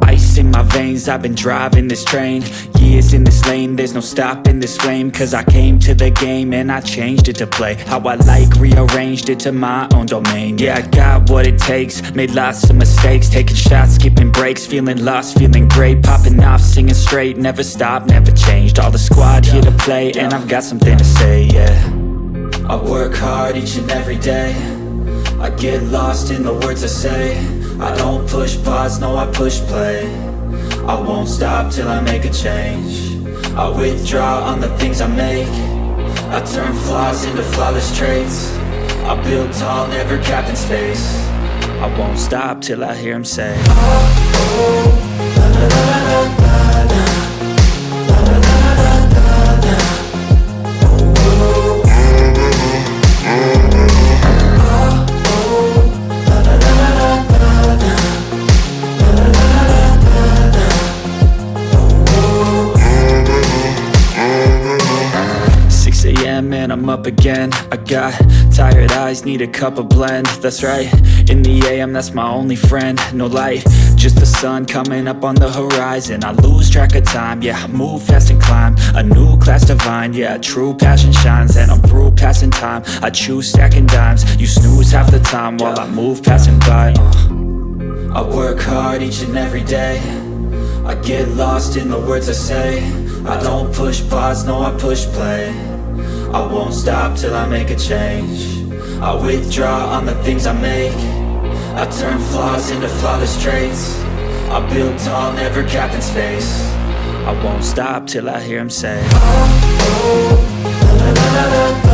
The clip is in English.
Ice in my veins, I've been driving this train. Years in this lane, there's no stopping this flame. Cause I came to the game and I changed it to play how I like, rearranged it to my own domain. Yeah, I got what it takes, made lots of mistakes, taking shots, skipping breaks, feeling lost, feeling great, popping off, singing straight, never stopped, never changed. All the squad here to play and I've got something to say, yeah. I work hard each and every day, I get lost in the words I say. I don't push pause, no I push play. I won't stop till I make a change. I withdraw on the things I make. I turn flaws into flawless traits. I build tall, never capped in space. I won't stop till I hear him say, oh, oh, la la la la la la, la la la la la la, oh, oh, and I'm up again. I got tired eyes, need a cup of blend. That's right, in the AM, that's my only friend. No light, just the sun coming up on the horizon. I lose track of time, yeah, I move fast and climb a new class divine, yeah, true passion shines. And I'm through passing time, I choose stacking dimes. You snooze half the time while I move passing by. I work hard each and every day, I get lost in the words I say. I don't push pause, no I push play. I won't stop till I make a change. I withdraw on the things I make. I turn flaws into flawless traits. I build tall, never capped in space. I won't stop till I hear him say, oh, oh, la la la la la.